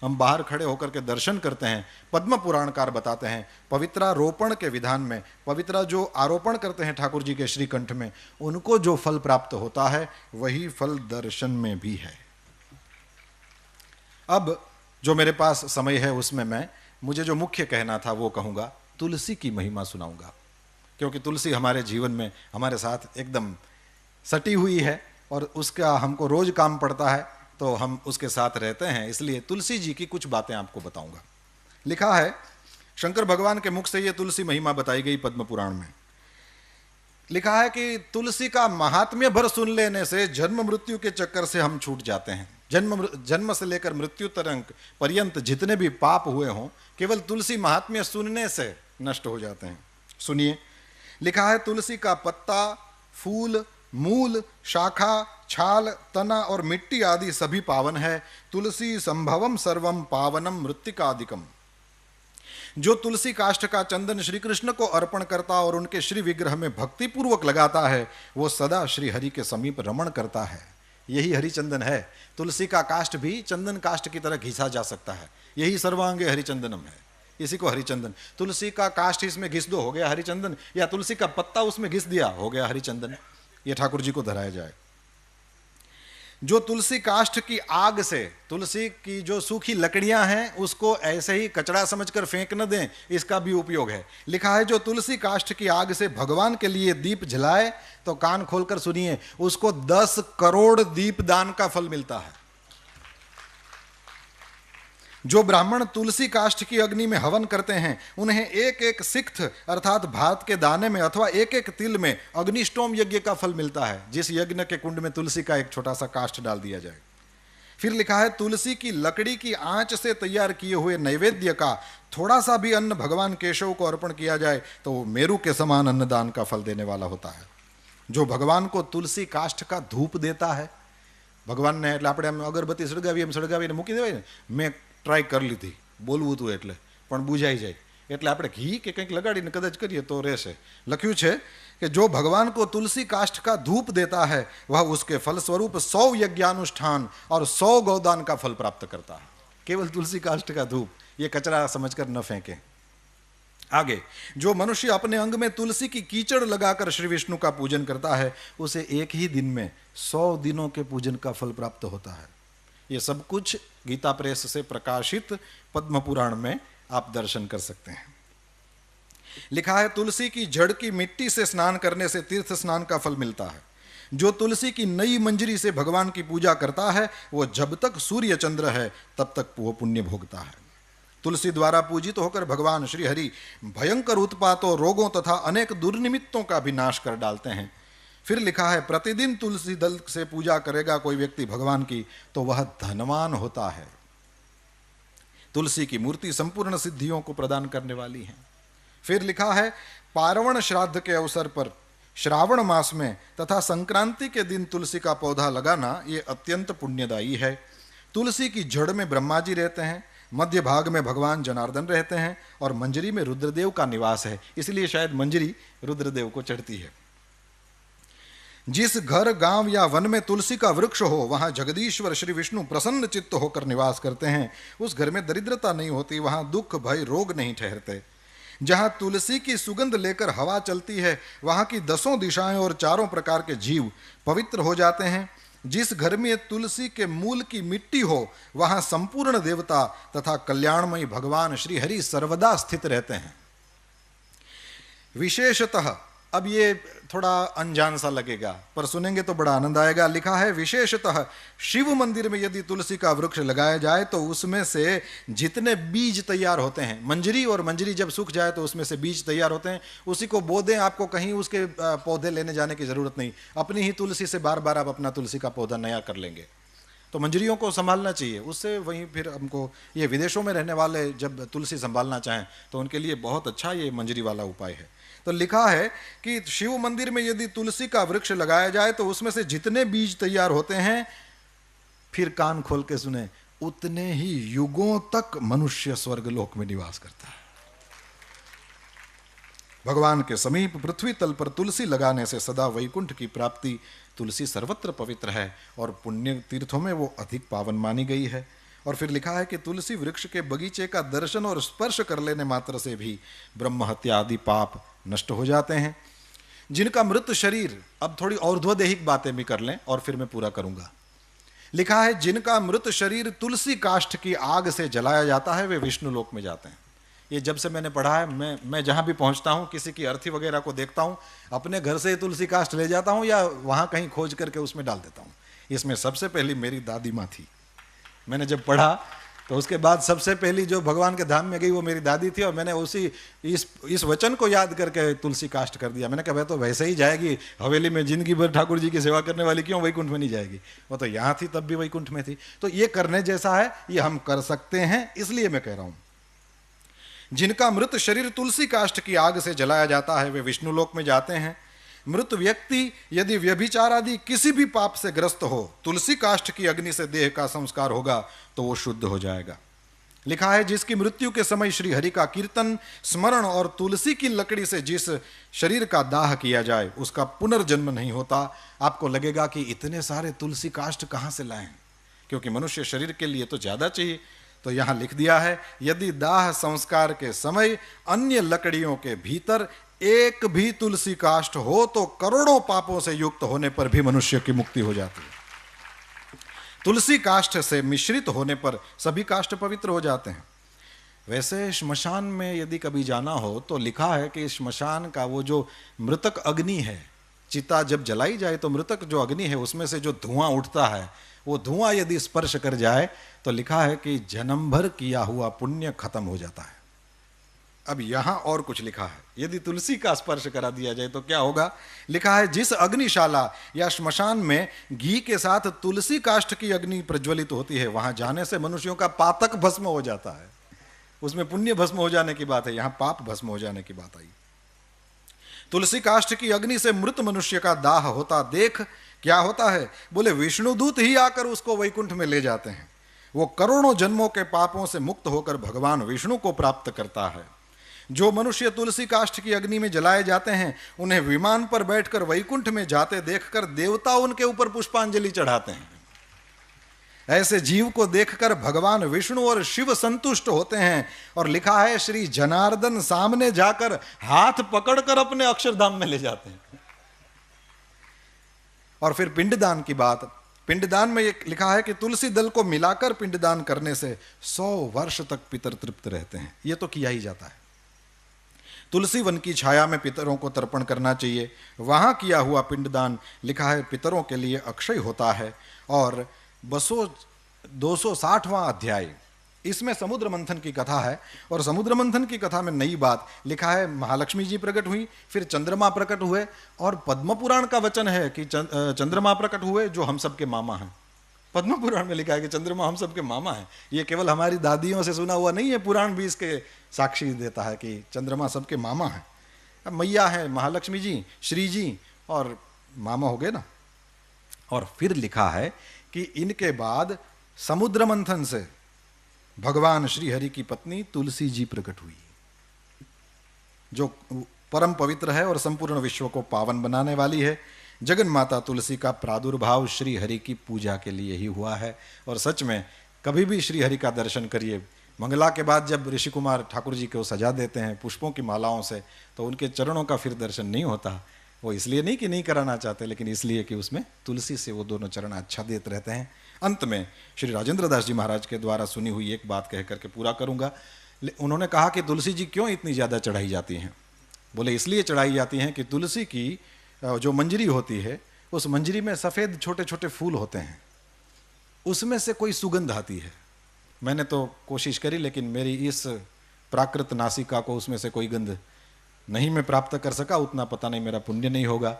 हम बाहर खड़े होकर के दर्शन करते हैं। पद्म पुराणकार बताते हैं पवित्रारोपण के विधान में, पवित्रा जो आरोपण करते हैं ठाकुर जी के श्रीकंठ में, उनको जो फल प्राप्त होता है वही फल दर्शन में भी है। अब जो मेरे पास समय है उसमें मुझे जो मुख्य कहना था वो कहूँगा, तुलसी की महिमा सुनाऊंगा, क्योंकि तुलसी हमारे जीवन में हमारे साथ एकदम सटी हुई है और उसका हमको रोज काम पड़ता है, तो हम उसके साथ रहते हैं, इसलिए तुलसी जी की कुछ बातें आपको बताऊंगा। लिखा है शंकर भगवान के मुख से ये तुलसी महिमा बताई गई पद्म पुराण में। लिखा है कि तुलसी का महात्म्य भर सुन लेने से जन्म मृत्यु के चक्कर से हम छूट जाते हैं। जन्म से लेकर मृत्यु तक पर्यंत जितने भी पाप हुए हों केवल तुलसी महात्म्य सुनने से नष्ट हो जाते हैं। सुनिए, लिखा है तुलसी का पत्ता, फूल, मूल, शाखा, छाल, तना और मिट्टी आदि सभी पावन है। तुलसी संभवम सर्वम पावनम मृत्तिकादिकम। जो तुलसी काष्ठ का चंदन श्री कृष्ण को अर्पण करता और उनके श्री विग्रह में भक्ति पूर्वक लगाता है वो सदा श्री हरि के समीप रमण करता है। यही हरिचंदन है। तुलसी का काष्ठ भी चंदन काष्ठ की तरह घिसा जा सकता है, यही सर्वांगे हरिचंदनम है, इसी को हरिचंदन। तुलसी का काष्ठ इसमें घिस दो, हो गया हरिचंदन, या तुलसी का पत्ता उसमें घिस दिया, हो गया हरिचंदन। ये ठाकुर जी को धराया जाए। जो तुलसी काष्ठ की आग से, तुलसी की जो सूखी लकड़ियां हैं उसको ऐसे ही कचरा समझकर फेंक न दें, इसका भी उपयोग है। लिखा है जो तुलसी काष्ठ की आग से भगवान के लिए दीप जलाए, तो कान खोलकर सुनिए, उसको 10 करोड़ दीप दान का फल मिलता है। जो ब्राह्मण तुलसी काष्ठ की अग्नि में हवन करते हैं उन्हें एक एक सिक्त अर्थात भात के दाने में अथवा एक एक तिल में अग्निष्टोम यज्ञ का फल मिलता है, जिस यज्ञ के कुंड में तुलसी का एक छोटा सा काष्ठ डाल दिया जाए। फिर लिखा है तुलसी की लकड़ी की आंच से तैयार किए हुए नैवेद्य का थोड़ा सा भी अन्न भगवान केशव को अर्पण किया जाए तो वो मेरु के समान अन्नदान का फल देने वाला होता है। जो भगवान को तुलसी काष्ठ का धूप देता है, भगवान ने એટલે આપણે અગરબત્તી સળગાવીને મૂકી દેવાય ને, મેં ટ્રાય કરી લીધી બોલવું હતું એટલે પણ બુઝાઈ જાય, એટલે આપણે ઘી કે કંઈક લગાડીને કદાચ કરીએ તો રહેશે। લખ્યું છે कि जो भगवान को तुलसी काष्ठ का धूप देता है वह उसके फल स्वरूप 100 यज्ञानुष्ठान और 100 गौदान का फल प्राप्त करता है। केवल तुलसी काष्ठ का धूप, ये कचरा समझकर न फेंकें। आगे, जो मनुष्य अपने अंग में तुलसी की कीचड़ लगाकर श्री विष्णु का पूजन करता है उसे एक ही दिन में 100 दिनों के पूजन का फल प्राप्त होता है। ये सब कुछ गीता प्रेस से प्रकाशित पद्म पुराण में आप दर्शन कर सकते हैं। लिखा है तुलसी की जड़ की मिट्टी से स्नान करने से तीर्थ स्नान का फल मिलता है। जो तुलसी की नई मंजरी से भगवान की पूजा करता है वो जब तक सूर्य चंद्र है तब तक वो पुण्य भोगता है। तुलसी द्वारा पूजित होकर भगवान श्री हरि भयंकर उत्पातों, रोगों तथा अनेक दुर्निमित्तों का भी नाश कर डालते हैं। फिर लिखा है प्रतिदिन तुलसी दल से पूजा करेगा कोई व्यक्ति भगवान की तो वह धनवान होता है। तुलसी की मूर्ति संपूर्ण सिद्धियों को प्रदान करने वाली है। फिर लिखा है पार्वण श्राद्ध के अवसर पर श्रावण मास में तथा संक्रांति के दिन तुलसी का पौधा लगाना ये अत्यंत पुण्यदायी है। तुलसी की जड़ में ब्रह्मा जी रहते हैं, मध्य भाग में भगवान जनार्दन रहते हैं और मंजरी में रुद्रदेव का निवास है, इसलिए शायद मंजरी रुद्रदेव को चढ़ती है। जिस घर, गांव या वन में तुलसी का वृक्ष हो वहां जगदीश्वर श्री विष्णु प्रसन्न चित्त होकर निवास करते हैं। उस घर में दरिद्रता नहीं होती, वहां दुख भय रोग नहीं ठहरते। जहां तुलसी की सुगंध लेकर हवा चलती है वहां की 10 दिशाएं और 4 प्रकार के जीव पवित्र हो जाते हैं। जिस घर में तुलसी के मूल की मिट्टी हो वहां संपूर्ण देवता तथा कल्याणमयी भगवान श्री हरि सर्वदा स्थित रहते हैं। विशेषतः, अब ये थोड़ा अनजान सा लगेगा पर सुनेंगे तो बड़ा आनंद आएगा। लिखा है विशेषतः शिव मंदिर में यदि तुलसी का वृक्ष लगाया जाए तो उसमें से जितने बीज तैयार होते हैं, मंजरी और मंजरी जब सूख जाए तो उसमें से बीज तैयार होते हैं, उसी को बो दें, आपको कहीं उसके पौधे लेने जाने की जरूरत नहीं, अपनी ही तुलसी से बार बार आप अपना तुलसी का पौधा नया कर लेंगे। तो मंजरियों को संभालना चाहिए, उससे वहीं फिर हमको ये विदेशों में रहने वाले जब तुलसी संभालना चाहें तो उनके लिए बहुत अच्छा ये मंजरी वाला उपाय है। तो लिखा है कि शिव मंदिर में यदि तुलसी का वृक्ष लगाया जाए तो उसमें से जितने बीज तैयार होते हैं, फिर कान खोल के सुने, उतने ही युगों तक मनुष्य स्वर्गलोक में निवास करता है। भगवान के समीप पृथ्वी तल पर तुलसी लगाने से सदा वैकुंठ की प्राप्ति। तुलसी सर्वत्र पवित्र है और पुण्य तीर्थों में वो अधिक पावन मानी गई है। और फिर लिखा है कि तुलसी वृक्ष के बगीचे का दर्शन और स्पर्श कर लेने मात्र से भी ब्रह्म हत्या आदि पाप नष्ट हो जाते हैं। जिनका मृत शरीर, अब थोड़ी और्ध्वदेहिक बातें भी कर लें और फिर मैं पूरा करूंगा। लिखा है जिनका मृत शरीर तुलसी काष्ठ की आग से जलाया जाता है वे विष्णु लोक में जाते हैं। ये जब से मैंने पढ़ा है, मैं जहां भी पहुंचता हूं, किसी की अर्थी वगैरह को देखता हूं, अपने घर से तुलसी काष्ठ ले जाता हूं या वहां कहीं खोज करके उसमें डाल देता हूं। इसमें सबसे पहली मेरी दादी माँ थी। मैंने जब पढ़ा तो उसके बाद सबसे पहली जो भगवान के धाम में गई वो मेरी दादी थी, और मैंने उसी इस वचन को याद करके तुलसी काष्ठ कर दिया। मैंने कहा वह तो वैसे ही जाएगी, हवेली में जिंदगी भर ठाकुर जी की सेवा करने वाली क्यों वैकुंठ में नहीं जाएगी, वो तो यहाँ थी तब भी वैकुंठ में थी। तो ये करने जैसा है, ये हम कर सकते हैं, इसलिए मैं कह रहा हूं जिनका मृत शरीर तुलसी काष्ठ की आग से जलाया जाता है वे विष्णु लोक में जाते हैं। मृत व्यक्ति यदि व्यभिचार आदि किसी भी पाप से ग्रस्त हो, तुलसी काष्ठ की अग्नि से देह का संस्कार होगा तो वो शुद्ध हो जाएगा। लिखा है जिसकी मृत्यु के समय श्री हरि का कीर्तन स्मरण और तुलसी की लकड़ी से जिस शरीर का दाह किया जाए उसका पुनर्जन्म नहीं होता। आपको लगेगा कि इतने सारे तुलसी काष्ठ कहां से लाएं, क्योंकि मनुष्य शरीर के लिए तो ज्यादा चाहिए। तो यहां लिख दिया है यदि दाह संस्कार के समय अन्य लकड़ियों के भीतर एक भी तुलसी काष्ठ हो तो करोड़ों पापों से युक्त होने पर भी मनुष्य की मुक्ति हो जाती है। तुलसी काष्ठ से मिश्रित होने पर सभी काष्ठ पवित्र हो जाते हैं। वैसे श्मशान में यदि कभी जाना हो तो लिखा है कि श्मशान का वो जो मृतक अग्नि है, चिता जब जलाई जाए तो मृतक जो अग्नि है उसमें से जो धुआं उठता है, वो धुआं यदि स्पर्श कर जाए तो लिखा है कि जन्म भर किया हुआ पुण्य खत्म हो जाता है। अब यहां और कुछ लिखा है, यदि तुलसी का स्पर्श करा दिया जाए तो क्या होगा। लिखा है जिस अग्निशाला या श्मशान में घी के साथ तुलसी काष्ठ की अग्नि प्रज्वलित होती है वहां जाने से मनुष्यों का पातक भस्म हो जाता है। उसमें पुण्य भस्म हो जाने की बात है, यहां पाप भस्म हो जाने की बात आई। तुलसी काष्ठ की अग्नि से मृत मनुष्य का दाह होता देख क्या होता है, बोले विष्णुदूत ही आकर उसको वैकुंठ में ले जाते हैं। वो करोड़ों जन्मों के पापों से मुक्त होकर भगवान विष्णु को प्राप्त करता है। जो मनुष्य तुलसी काष्ठ की अग्नि में जलाए जाते हैं उन्हें विमान पर बैठकर वैकुंठ में जाते देखकर देवता उनके ऊपर पुष्पांजलि चढ़ाते हैं। ऐसे जीव को देखकर भगवान विष्णु और शिव संतुष्ट होते हैं, और लिखा है श्री जनार्दन सामने जाकर हाथ पकड़कर अपने अक्षरधाम में ले जाते हैं। और फिर पिंडदान की बात, पिंडदान में ये लिखा है कि तुलसी दल को मिलाकर पिंडदान करने से 100 वर्ष तक पितर तृप्त रहते हैं। ये तो किया ही जाता है। तुलसी वन की छाया में पितरों को तर्पण करना चाहिए। वहां किया हुआ पिंडदान लिखा है पितरों के लिए अक्षय होता है। और 260वां अध्याय, इसमें समुद्र मंथन की कथा है, और समुद्र मंथन की कथा में नई बात लिखा है महालक्ष्मी जी प्रकट हुई, फिर चंद्रमा प्रकट हुए, और पद्म पुराण का वचन है कि चंद्रमा प्रकट हुए जो हम सबके मामा हैं। पद्म पुराण में लिखा है कि चंद्रमा हम सबके मामा हैं। ये केवल हमारी दादियों से सुना हुआ नहीं है, पुराण भी इसके साक्षी देता है कि चंद्रमा सबके मामा हैं। अब मैया है महालक्ष्मी जी, श्री जी, और मामा हो गए ना। और फिर लिखा है कि इनके बाद समुद्र मंथन से भगवान श्री हरि की पत्नी तुलसी जी प्रकट हुई, जो परम पवित्र है और संपूर्ण विश्व को पावन बनाने वाली है। जगन माता तुलसी का प्रादुर्भाव श्री हरि की पूजा के लिए ही हुआ है। और सच में कभी भी श्री हरि का दर्शन करिए, मंगला के बाद जब ऋषि कुमार ठाकुर जी को सजा देते हैं पुष्पों की मालाओं से, तो उनके चरणों का फिर दर्शन नहीं होता। वो इसलिए नहीं कि नहीं कराना चाहते, लेकिन इसलिए कि उसमें तुलसी से वो दोनों चरण अच्छा देते रहते हैं। अंत में श्री राजेंद्र दास जी महाराज के द्वारा सुनी हुई एक बात कह करके पूरा करूंगा। उन्होंने कहा कि तुलसी जी क्यों इतनी ज़्यादा चढ़ाई जाती हैं। बोले इसलिए चढ़ाई जाती हैं कि तुलसी की जो मंजरी होती है, उस मंजरी में सफ़ेद छोटे छोटे फूल होते हैं, उसमें से कोई सुगंध आती है। मैंने तो कोशिश करी, लेकिन मेरी इस प्राकृत नासिका को उसमें से कोई गंध नहीं मैं प्राप्त कर सका। उतना पता नहीं मेरा पुण्य नहीं होगा,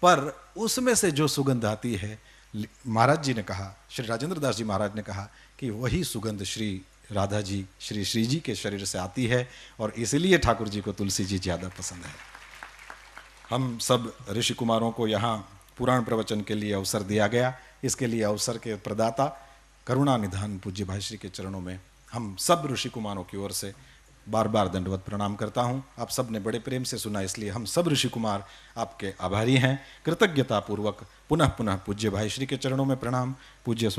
पर उसमें से जो सुगंध आती है, महाराज जी ने कहा, श्री राजेंद्र दास जी महाराज ने कहा कि वही सुगंध श्री राधा जी, श्री श्री जी के शरीर से आती है, और इसलिए ठाकुर जी को तुलसी जी ज़्यादा पसंद है। हम सब ऋषि कुमारों को यहाँ पुराण प्रवचन के लिए अवसर दिया गया। इसके लिए अवसर के प्रदाता करुणा निधान पूज्य भाई श्री के चरणों में हम सब ऋषि कुमारों की ओर से बार बार दंडवत प्रणाम करता हूँ। आप सब ने बड़े प्रेम से सुना, इसलिए हम सब ऋषि कुमार आपके आभारी हैं। कृतज्ञता पूर्वक पुनः पुनः पूज्य भाई श्री के चरणों में प्रणाम। पूज्य